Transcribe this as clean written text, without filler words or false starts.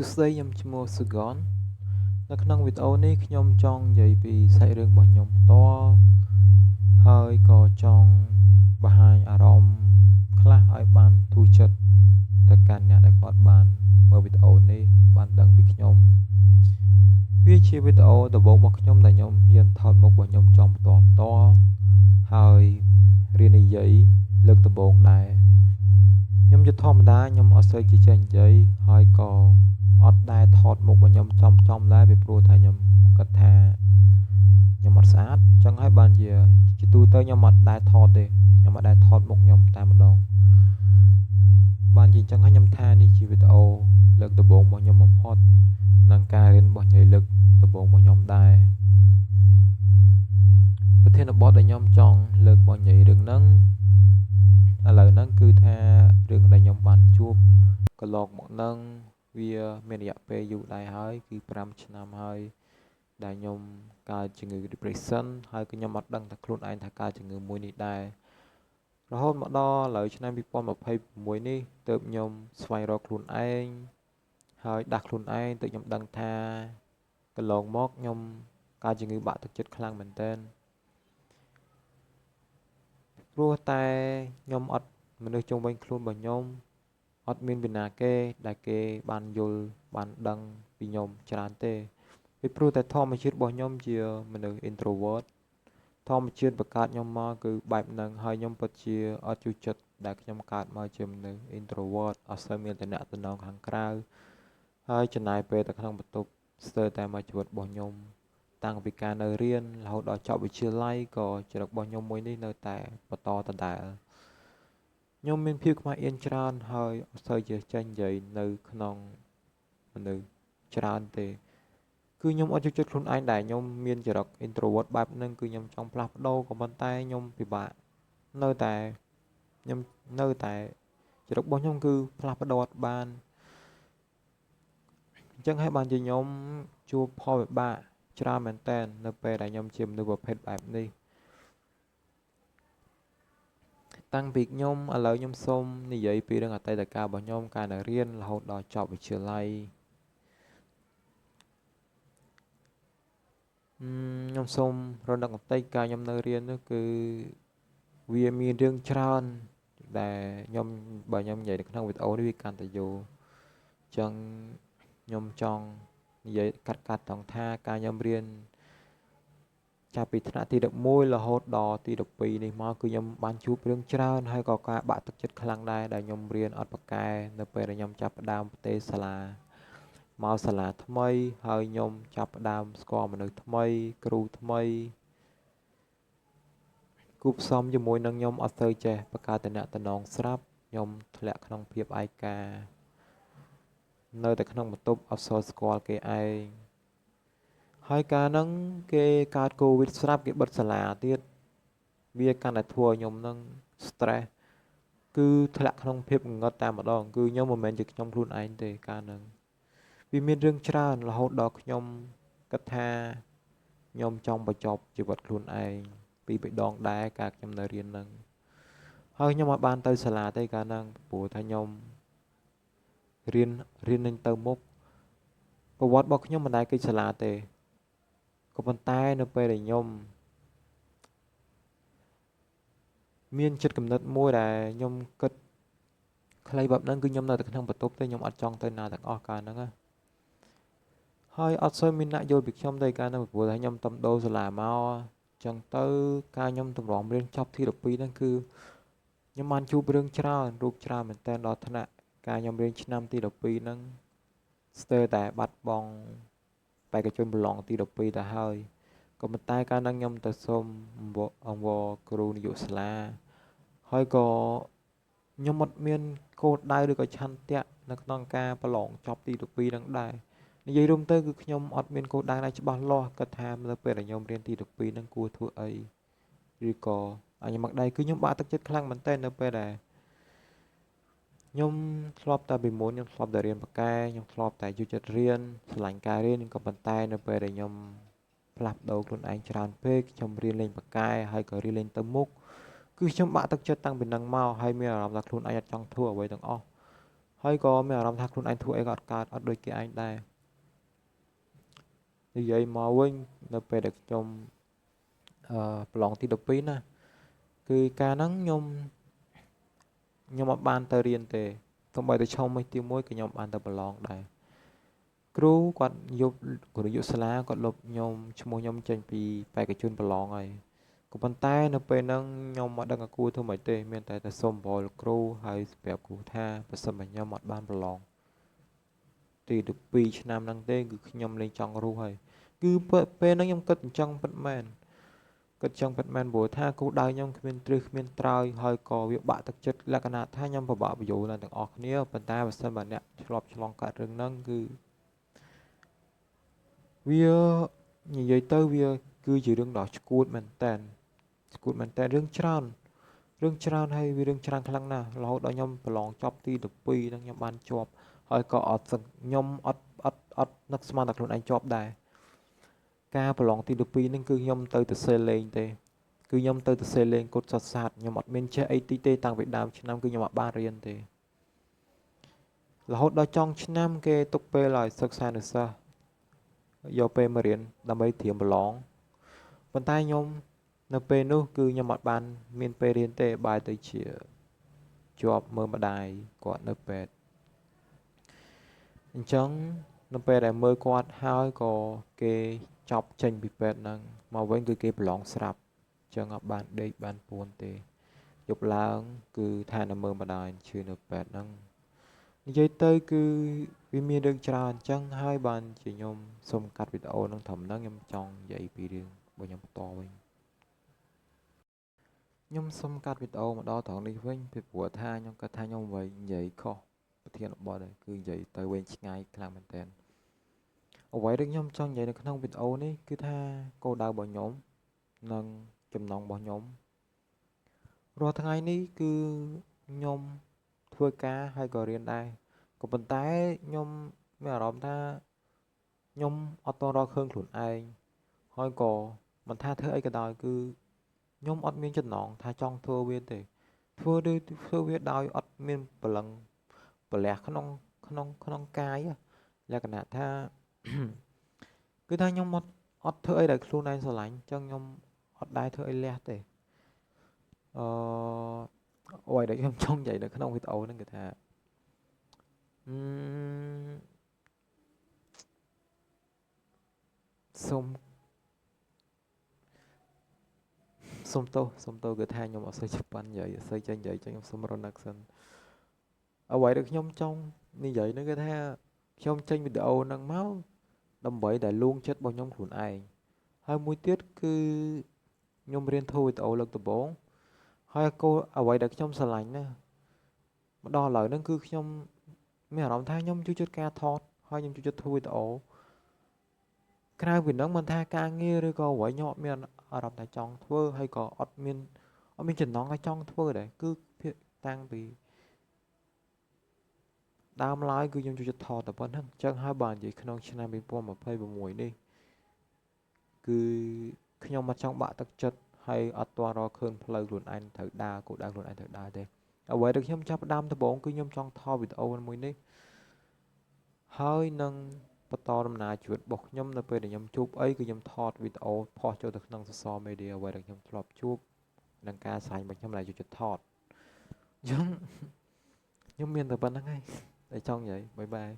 សួស្តីខ្ញុំឈ្មោះ Sugon នៅក្នុងវីដេអូនេះខ្ញុំចង់និយាយពីសាច់រឿងរបស់ខ្ញុំផ្ទាល់ហើយក៏ចង់បង្ហាញអារម្មណ៍ខ្លះឲ្យបានធូរចិត្តទៅកាន់អ្នកដែលគាត់បានមើលវីដេអូនេះបានដឹងពីខ្ញុំវាជាវីដេអូដំបូងរបស់ខ្ញុំដែលខ្ញុំហ៊ានថតមុខរបស់ខ្ញុំចំផ្ទាល់ហើយរៀននិយាយលើកដំបូងដែរខ្ញុំជាធម្មតាខ្ញុំអត់សូវចេះនិយាយហើយក៏អត់ដែលថតមុខរបស់ខ្ញុំចំដែរពីព្រោះថាខ្ញុំគិតថាខ្ញុំអត់ស្អាតចឹងហើយបានជាទូទៅខ្ញុំអត់ដែលថតទេខ្ញុំអត់ដែលថតមុខខ្ញុំតែម្ដងបានជាអញ្ចឹងហើយខ្ញុំថានេះជាវីដេអូលើកដំបូងរបស់ខ្ញុំបំផុតនិងការរៀនរបស់ខ្ញុំលើកដំបូងរបស់ខ្ញុំដែរប្រធានបទដែលខ្ញុំចង់លើករបស់និយាយរឿងហ្នឹងឥឡូវហ្នឹងគឺថារឿងដែលខ្ញុំបានជួបកន្លងមកហ្នឹងវាមានរយៈពេលយូរដែរហើយគឺ5ឆ្នាំហើយដែលខ្ញុំកើតជំងឺ depression ហើយក៏ខ្ញុំអត់ដឹងថាខ្លួនឯងថាកើតជំងឺមួយនេះដែររហូតមកដល់ឥឡូវឆ្នាំ2026នេះទើបខ្ញុំស្វែងរកខ្លួនឯងហើយដាស់ខ្លួនឯងទើបខ្ញុំដឹងថាកន្លងមកខ្ញុំកើតជំងឺបាក់ទឹកចិត្តខ្លាំងមែនទែនព្រោះតែខ្ញុំអត់មនុស្សជុំវិញខ្លួនរបស់ខ្ញុំអត់មានវិណាគេដែលគេបានយល់បានដឹងពីខ្ញុំច្រើនទេពីព្រោះតែធម្មជាតិរបស់ខ្ញុំជាមនុស្ស introvert ធម្មជាតិបង្កើតខ្ញុំមកគឺបែបហ្នឹងហើយខ្ញុំពិតជាអត់ចូលចិត្តដែលខ្ញុំកើតមកជាមនុស្ស introvert អត់សូវមានតំណែងខាងក្រៅហើយចំណាយពេលទៅក្នុងបន្ទប់ស្ទើរតែមួយជីវិតរបស់ខ្ញុំតាំងពីការនៅរៀនរហូតដល់ចប់វិទ្យាល័យក៏ចរិតរបស់ខ្ញុំមួយនេះនៅតែបន្តដដែលខ្ញុំមានភាពខ្មាស់អៀនច្រើនហើយអត់សូវជាចេះនិយាយនៅក្នុងមនុស្សច្រើនទេគឺខ្ញុំអត់ចូលចិត្តខ្លួនឯងដែរខ្ញុំមានចរិត introvert បែបហ្នឹងគឺខ្ញុំចង់ផ្លាស់ប្ដូរក៏ប៉ុន្តែខ្ញុំពិបាកនៅតែខ្ញុំនៅតែចរិតរបស់ខ្ញុំគឺផ្លាស់ប្ដូរអត់បានអញ្ចឹងហើយបានជាខ្ញុំជួបផលវិបាកច្រើនមែនតើនៅពេលដែលខ្ញុំជាមនុស្សប្រភេទបែបនេះតាំងពីខ្ញុំឥឡូវខ្ញុំសូមនិយាយពីរឿងអតីតកាលរបស់ខ្ញុំកាលនៅរៀនរហូតដល់ចប់វិទ្យាល័យខ្ញុំសូមរំលឹកបន្តិចកាលខ្ញុំនៅរៀននោះគឺវាមានរឿងច្រើនដែលបើខ្ញុំនិយាយនៅក្នុងវីដេអូនេះវាកាន់តែយូរអញ្ចឹងខ្ញុំចង់និយាយកាត់ត្រង់ថាការខ្ញុំរៀនចាប់ពីថ្នាក់ទី11រហូតដល់ទី12នេះមកគឺខ្ញុំបានជួបរឿងច្រើនហើយក៏ការបាក់ទឹកចិត្តខ្លាំងដែរដែលខ្ញុំរៀនអត់ប្រកែនៅពេលដែលខ្ញុំចាប់ផ្ដើមផ្ទេរសាលាមកសាលាថ្មីហើយខ្ញុំចាប់ផ្ដើមស្គាល់មនុស្សថ្មីគ្រូថ្មីគូផ្សំជាមួយនឹងខ្ញុំអត់សូវចេះបង្កើតតំណងស្រាប់ខ្ញុំធ្លាក់ក្នុងភាពឯកានៅតែក្នុងបន្ទប់អត់សូវស្គាល់គេឯងហើយកាលហ្នឹងគេកើតកូវីដស្រាប់គេបិទសាលាទៀតវាកាន់តែធ្វើឲ្យខ្ញុំហ្នឹង stress គឺធ្លាក់ក្នុងភាពងងឹតតែម្ដងគឺខ្ញុំមិនមែនជាខ្ញុំខ្លួនឯងទេកាលហ្នឹងវាមានរឿងច្រើនរហូតដល់ខ្ញុំគិតថាខ្ញុំចង់បញ្ចប់ជីវិតខ្លួនឯងពីរដងដែរកាលខ្ញុំនៅរៀនហ្នឹងហើយខ្ញុំអត់បានទៅសាលាទេកាលហ្នឹងព្រោះថាខ្ញុំរៀននឹងទៅមុខប្រវត្តិរបស់ខ្ញុំមិនដែលគេចសាលាទេក៏ប៉ុន្តែនៅពេលដែលខ្ញុំមានចិត្តគំនិតមួយដែលខ្ញុំគិតខ្លីបែបហ្នឹងគឺខ្ញុំនៅតែក្នុងបន្ទប់ទេខ្ញុំអត់ចង់ទៅណាទាំងអស់កាលហ្នឹងណាហើយអត់សូវមានអ្នកយល់ពីខ្ញុំទេកាលហ្នឹងព្រោះថាខ្ញុំតំដូរសាលាមកចឹងទៅការខ្ញុំតម្រាំរៀនចប់ទី12ហ្នឹងគឺខ្ញុំបានជួបរឿងច្រើនរូបច្រើនមែនតើដល់ថ្នាក់ការខ្ញុំរៀនឆ្នាំទី12ហ្នឹងស្ទើរតែបាត់បង់បេក្ខជនប្រឡងទី12ទៅហើយក៏ប៉ុន្តែកាលហ្នឹងខ្ញុំទៅសុំអង្វរគ្រូនាយកសាលាហើយក៏ខ្ញុំអត់មានគោលដៅឬក៏ឆន្ទៈនៅក្នុងការប្រឡងចប់ទី12ហ្នឹងដែរនិយាយរួមទៅគឺខ្ញុំអត់មានគោលដៅណាច្បាស់លាស់គាត់ថានៅពេលដែលខ្ញុំរៀនទី12ហ្នឹងគួរធ្វើអីឬក៏ខ្ញុំមកដែរគឺខ្ញុំបាក់ទឹកចិត្តខ្លាំងមែនតើនៅពេលដែលខ្ញុំធ្លាប់តែពីមុនខ្ញុំធ្លាប់តែរៀនបកែខ្ញុំធ្លាប់តែយកចិត្តរៀនឆ្លាញ់ការរៀនក៏ប៉ុន្តែនៅពេលដែលខ្ញុំផ្លាស់ប្ដូរខ្លួនឯងច្រើនពេកខ្ញុំរៀនលេងបកែហើយក៏រៀនលេងទៅមុខគឺខ្ញុំបាក់ទឹកចិត្តតាំងពីនឹងមកហើយមានអារម្មណ៍ថាខ្លួនឯងអត់ចង់ធ្វើអ្វីទាំងអស់ ហើយក៏មានអារម្មណ៍ថាខ្លួនឯងធ្វើអីក៏អត់កើតអត់ដូចគេឯងដែរនិយាយមកវិញនៅពេលដែលខ្ញុំប្រឡងទី12ណាគឺការហ្នឹងខ្ញុំអត់បានទៅរៀនទេសូម្បីតែឆុងមួយទី1ក៏ខ្ញុំបានទៅប្រឡងដែរគ្រូគាត់យកគ្រូយុសាលាគាត់លុបខ្ញុំឈ្មោះខ្ញុំចេញពីបេក្ខជនប្រឡងហើយក៏ប៉ុន្តែនៅពេលហ្នឹងខ្ញុំអត់ដឹងថាគួរធ្វើម៉េចទេមានតែសុំបលគ្រូហើយប្រាប់គ្រូថាបើសិនបើខ្ញុំអត់បានប្រឡងទី12ឆ្នាំហ្នឹងទេគឺខ្ញុំលែងចង់រស់ហើយគឺពេលហ្នឹងខ្ញុំគិតអញ្ចឹងពិតមែនគិតចឹងពិតមែនព្រោះថាគូដៅខ្ញុំគ្មានទ្រឹស្គ្មានត្រើយហើយក៏វាបាក់ទឹកចិត្តលក្ខណៈថាខ្ញុំពិបាកបញ្យល់ដល់ទាំងអស់គ្នាប៉ុន្តែបើសិនបើអ្នកឆ្លប់ឆ្លងកាត់រឿងហ្នឹងគឺវានិយាយទៅវាគឺជារឿងដ៏ឆ្កួតមែនតើឆ្កួតមែនតើរឿងច្រើនហើយវារឿងច្រើនខ្លាំងណាស់រហូតដល់ខ្ញុំប្រឡងចប់ទី12ហ្នឹងខ្ញុំបានជាប់ហើយក៏ខ្ញុំអត់នឹកស្មានតែខ្លួនឯងជាប់ដែរការប្រឡងទី12ហ្នឹងគឺខ្ញុំទៅសេលេងទេគឺខ្ញុំទៅសេលេងកុដសុតសាស្ត្រខ្ញុំអត់មានចេះអីទីទេតាំងពីដើមឆ្នាំគឺខ្ញុំអត់បានរៀនទេរហូតដល់ចុងឆ្នាំគេទុកពេលឲ្យសិក្សានុសិស្សយកពេលមករៀនដើម្បីត្រៀមប្រឡងប៉ុន្តែខ្ញុំនៅពេលនោះគឺខ្ញុំអត់បានមានពេលរៀនទេបែរទៅជាជាប់មើលម្ដាយគាត់នៅពេទ្យអញ្ចឹងនៅពេលដែលមើលគាត់ហើយក៏គេចប់ចេញពីពេទ្យហ្នឹងមកវិញគឺគេប្រឡងស្រាប់អញ្ចឹងអត់បានដេកបានពួនទេយប់ឡើងគឺថានៅមើលម្ដាយឈឺនៅពេទ្យហ្នឹងនិយាយទៅគឺវាមានរឿងច្រើនអញ្ចឹងហើយបានជាខ្ញុំសូមកាត់វីដេអូនឹងត្រឹមហ្នឹងខ្ញុំចង់និយាយពីរឿងរបស់ខ្ញុំបន្តវិញខ្ញុំសូមកាត់វីដេអូមកដល់ត្រង់នេះវិញពីព្រោះថាខ្ញុំគិតថាខ្ញុំនិយាយខុសប្រធានបទគឺនិយាយទៅវែងឆ្ងាយខ្លាំងមែនទែនអ្វីដែលខ្ញុំចង់និយាយនៅក្នុងវីដេអូនេះគឺថាគោលដៅរបស់ខ្ញុំនិងចំណងរបស់ខ្ញុំរាល់ថ្ងៃនេះគឺខ្ញុំធ្វើការហើយក៏រៀនដែរក៏ប៉ុន្តែខ្ញុំមានអារម្មណ៍ថាខ្ញុំអត់តរកឃើញខ្លួនឯងហើយក៏មិនថាធ្វើអីក៏ដោយគឺខ្ញុំអត់មានចំណងថាចង់ធ្វើវាទេធ្វើវាដោយអត់មានព្រលឹងប្រលះក្នុងកាយលក្ខណៈថាគឺថាខ្ញុំអត់ធ្វើអីដែលខ្លួនឯងស្រឡាញ់អញ្ចឹងខ្ញុំអត់ដែរធ្វើអីលះទេអឺអ្វីដែលខ្ញុំចង់និយាយនៅក្នុងវីដេអូហ្នឹងគឺថាអឺសូមសុំទោសគឺថាខ្ញុំអត់សូវច្បាស់និយាយអត់សូវចេះនិយាយចឹងខ្ញុំសូមរនឹកសិនអ្វីដែលខ្ញុំចង់និយាយហ្នឹងគឺថាខ្ញុំចេញវីដេអូហ្នឹងមកដើម្បីតែលួងចិត្តរបស់ខ្ញុំខ្លួនឯងហើយមួយទៀតគឺខ្ញុំរៀនធ្វើវីដេអូលើកដំបូងហើយគោលអ្វីដែលខ្ញុំស្រឡាញ់ណាមកដល់ឥឡូវហ្នឹងគឺខ្ញុំមានអារម្មណ៍ថាខ្ញុំជួយចិត្តការថតហើយខ្ញុំជួយចិត្តធ្វើវីដេអូក្រៅពីហ្នឹងមិនថាការងារឬក៏អ្វីខ្ញុំអត់មានអារម្មណ៍ថាចង់ធ្វើហើយក៏អត់មានចំណង់ថាចង់ធ្វើដែរគឺភាគតាំងពីដើមឡើយគឺខ្ញុំជួយចិត្តថតតែប៉ុណ្្នឹងអញ្ចឹងហើយបាននិយាយក្នុងឆ្នាំ2026នេះគឺខ្ញុំមិនចង់បាក់ទឹកចិត្តហើយអត់ទាន់រកឃើញផ្លូវខ្លួនឯងត្រូវដើរគោលដៅខ្លួនឯងត្រូវដើរទេអ្វីដែលខ្ញុំចាប់ផ្ដើមដំបូងគឺខ្ញុំចង់ថតវីដេអូមួយនេះហើយនឹងបន្តដំណើរជីវិតរបស់ខ្ញុំនៅពេលដែលខ្ញុំជួបអីគឺខ្ញុំថតវីដេអូផុសចូលទៅក្នុង social media អ្វីដែលខ្ញុំធ្លាប់ជួបនឹងការស្វែងរបស់ខ្ញុំដែលជួយចិត្តថតអញ្ចឹងខ្ញុំមានតែប៉ុណ្្នឹងហើយតែចង់និយាយបាយបាយ